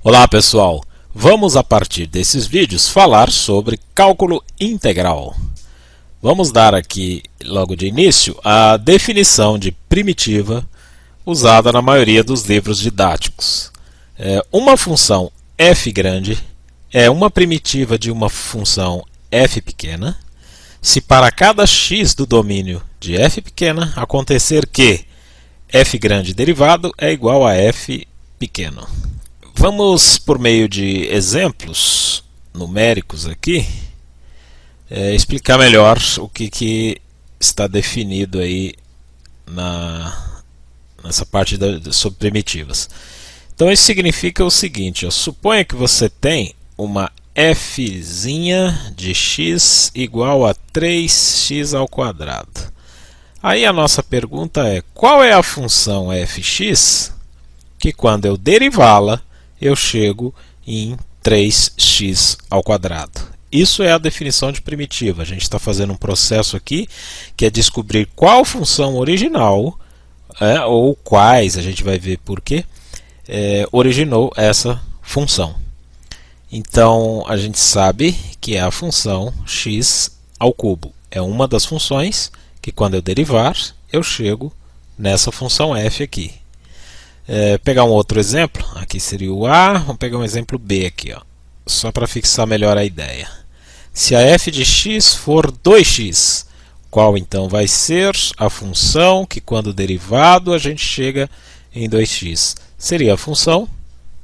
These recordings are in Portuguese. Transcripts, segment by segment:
Olá pessoal, vamos a partir desses vídeos falar sobre cálculo integral. Vamos dar aqui logo de início a definição de primitiva usada na maioria dos livros didáticos. Uma função f grande é uma primitiva de uma função f pequena se para cada x do domínio de f pequena acontecer que f grande derivado é igual a f pequeno. Vamos, por meio de exemplos numéricos aqui, explicar melhor o que está definido aí nessa parte sobre primitivas. Então isso significa o seguinte, suponha que você tem uma fzinha de x igual a 3x ao quadrado. Aí a nossa pergunta é, qual é a função fx que quando eu derivá-la, eu chego em 3x ao quadrado. Isso é a definição de primitiva. A gente está fazendo um processo aqui que é descobrir qual função original, ou quais, a gente vai ver por quê, originou essa função. Então, a gente sabe que é a função x ao cubo. É uma das funções que quando eu derivar, eu chego nessa função f aqui. Pegar um outro exemplo, aqui seria o A, vamos pegar um exemplo B aqui, só para fixar melhor a ideia. Se a f de x for 2x, qual então vai ser a função que quando derivado a gente chega em 2x? Seria a função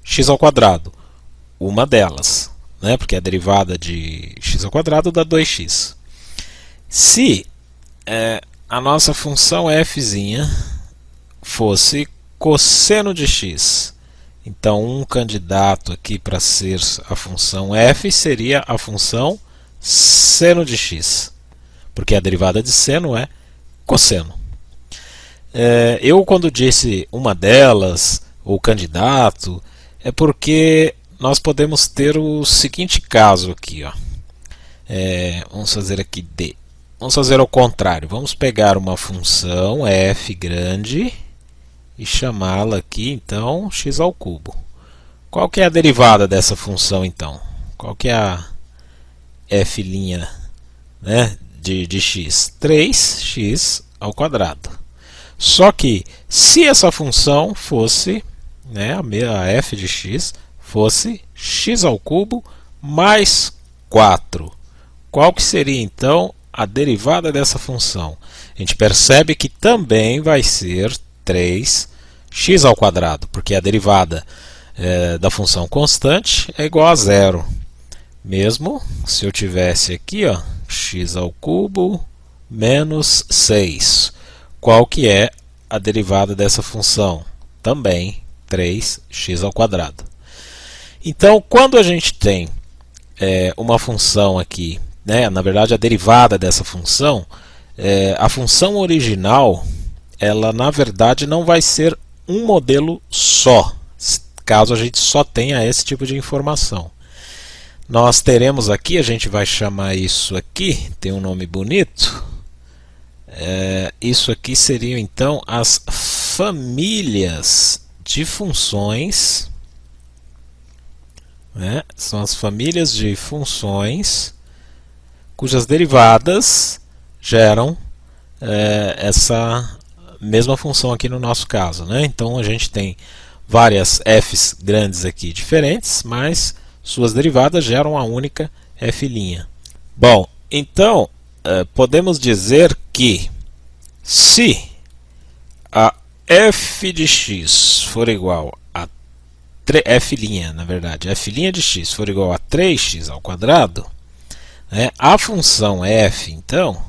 x ao quadrado, uma delas, porque a derivada de x ao quadrado dá 2x. Se a nossa função fzinha fosse cosseno de x, então um candidato aqui para ser a função f seria a função seno de x, porque a derivada de seno é cosseno. Eu quando disse uma delas, ou candidato, é porque nós podemos ter o seguinte caso aqui, vamos fazer aqui D. Vamos fazer ao contrário, vamos pegar uma função f grande e chamá-la aqui, então, x ao cubo. Qual que é a derivada dessa função, então? Qual que é a f' de x? 3x ao quadrado. Só que, se essa função fosse, a f de x, fosse x ao cubo mais 4. Qual que seria, então, a derivada dessa função? A gente percebe que também vai ser 3x ao quadrado, porque a derivada da função constante é igual a zero. Mesmo se eu tivesse aqui, x ao cubo menos 6. Qual que é a derivada dessa função? Também 3x ao quadrado. Então, quando a gente tem uma função aqui, na verdade a derivada dessa função, a função original, ela na verdade não vai ser um modelo só, caso a gente só tenha esse tipo de informação. Nós teremos aqui, a gente vai chamar isso aqui, tem um nome bonito, isso aqui seriam então as famílias de funções, são as famílias de funções cujas derivadas geram essa mesma função aqui no nosso caso. Então a gente tem várias f's grandes aqui diferentes, mas suas derivadas geram a única f'. Bom, então podemos dizer que se a f de x for igual a f', na verdade, f' de x for igual a 3x ao quadrado, a função f, então,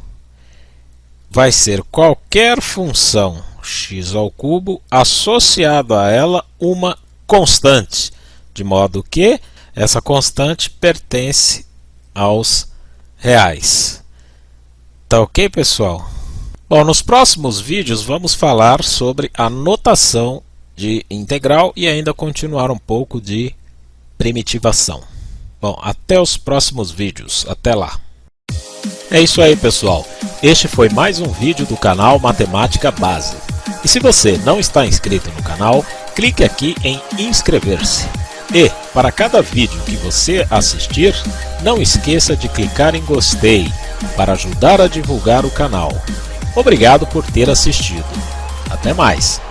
vai ser qualquer função x ao cubo associada a ela uma constante, de modo que essa constante pertence aos reais. Tá ok, pessoal? Bom, nos próximos vídeos vamos falar sobre a notação de integral e ainda continuar um pouco de primitivação. Bom, até os próximos vídeos. Até lá! É isso aí, pessoal. Este foi mais um vídeo do canal Matemática Base. E se você não está inscrito no canal, clique aqui em inscrever-se. E, para cada vídeo que você assistir, não esqueça de clicar em gostei para ajudar a divulgar o canal. Obrigado por ter assistido. Até mais!